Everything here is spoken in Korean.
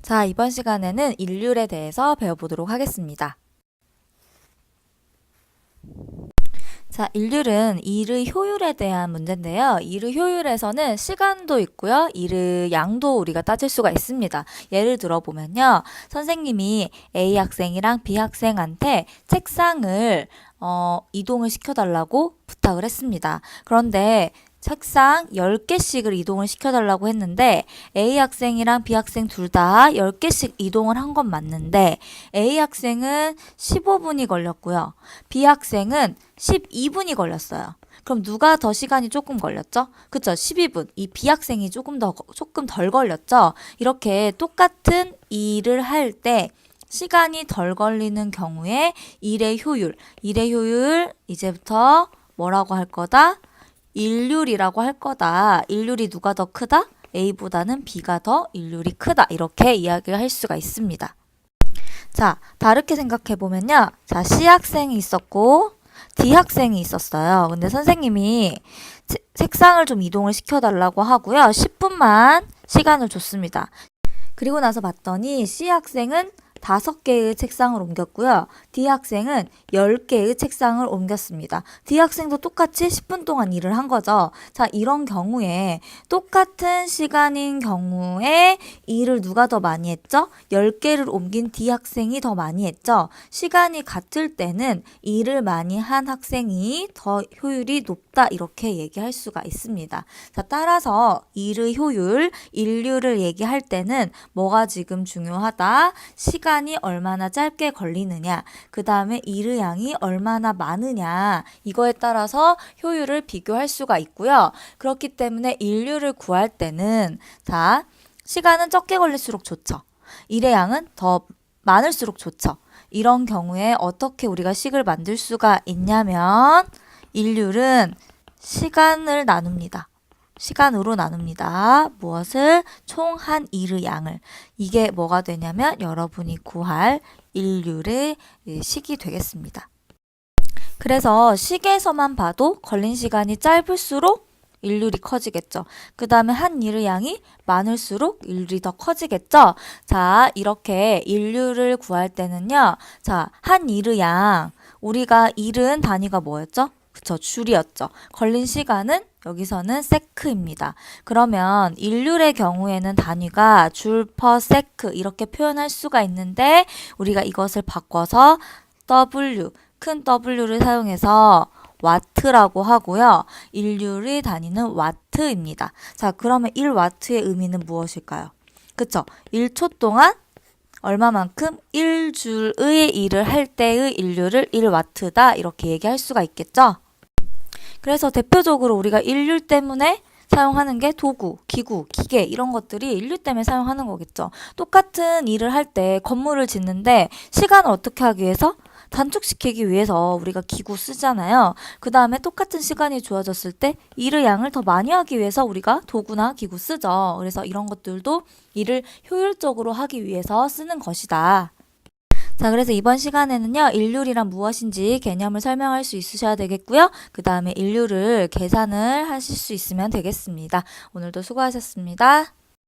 자, 이번 시간에는 일률에 대해서 배워보도록 하겠습니다. 자, 일률은 일의 효율에 대한 문제인데요. 일의 효율에서는 시간도 있고요. 일의 양도 우리가 따질 수가 있습니다. 예를 들어보면요. 선생님이 A 학생이랑 B 학생한테 책상을 이동을 시켜달라고 부탁을 했습니다. 그런데 책상 10개씩을 이동을 시켜달라고 했는데 A 학생이랑 B 학생 둘 다 10개씩 이동을 한 건 맞는데 A 학생은 15분이 걸렸고요. B 학생은 12분이 걸렸어요. 그럼 누가 더 시간이 조금 걸렸죠? 그쵸? 12분. 이 B 학생이 조금 덜 걸렸죠? 이렇게 똑같은 일을 할 때 시간이 덜 걸리는 경우에 일의 효율 이제부터 뭐라고 할 거다? 일률이라고 할 거다. 일률이 누가 더 크다? A보다는 B가 더 일률이 크다. 이렇게 이야기를 할 수가 있습니다. 자, 다르게 생각해 보면요. 자, C 학생이 있었고 D 학생이 있었어요. 근데 선생님이 책상을 좀 이동을 시켜달라고 하고요. 10분만 시간을 줬습니다. 그리고 나서 봤더니 C 학생은 5개의 책상을 옮겼고요. D 학생은 10개의 책상을 옮겼습니다. D 학생도 똑같이 10분 동안 일을 한 거죠. 자, 이런 경우에 똑같은 시간인 경우에 일을 누가 더 많이 했죠? 10개를 옮긴 D 학생이 더 많이 했죠. 시간이 같을 때는 일을 많이 한 학생이 더 효율이 높다 이렇게 얘기할 수가 있습니다. 자, 따라서 일의 효율, 일률을 얘기할 때는 뭐가 지금 중요하다? 시간이 얼마나 짧게 걸리느냐, 그 다음에 일의 양이 얼마나 많으냐, 이거에 따라서 효율을 비교할 수가 있고요. 그렇기 때문에 일률을 구할 때는 자, 시간은 적게 걸릴수록 좋죠. 일의 양은 더 많을수록 좋죠. 이런 경우에 어떻게 우리가 식을 만들 수가 있냐면 일률은 시간을 나눕니다. 시간으로 나눕니다. 무엇을? 총 한 일의 양을. 이게 뭐가 되냐면 여러분이 구할 일률의 식이 되겠습니다. 그래서 식에서만 봐도 걸린 시간이 짧을수록 일률이 커지겠죠. 그 다음에 한 일의 양이 많을수록 일률이 더 커지겠죠. 자, 이렇게 일률을 구할 때는요. 자, 한 일의 양. 우리가 일은 단위가 뭐였죠? 그쵸, 줄이었죠. 걸린 시간은 여기서는 세크입니다. 그러면 일률의 경우에는 단위가 줄 퍼 세크 이렇게 표현할 수가 있는데 우리가 이것을 바꿔서 W, 큰 W를 사용해서 와트라고 하고요. 일률의 단위는 와트입니다. 자, 그러면 1와트의 의미는 무엇일까요? 그쵸? 1초 동안 얼마만큼 1줄의 일을 할 때의 일률을 1와트다 이렇게 얘기할 수가 있겠죠? 그래서 대표적으로 우리가 일률 때문에 사용하는 게 도구, 기구, 기계 이런 것들이 인류 때문에 사용하는 거겠죠. 똑같은 일을 할 때 건물을 짓는데 시간을 어떻게 하기 위해서? 단축시키기 위해서 우리가 기구 쓰잖아요. 그 다음에 똑같은 시간이 주어졌을 때 일의 양을 더 많이 하기 위해서 우리가 도구나 기구 쓰죠. 그래서 이런 것들도 일을 효율적으로 하기 위해서 쓰는 것이다. 자, 그래서 이번 시간에는요, 일률이란 무엇인지 개념을 설명할 수 있으셔야 되겠고요. 그 다음에 일률을 계산을 하실 수 있으면 되겠습니다. 오늘도 수고하셨습니다.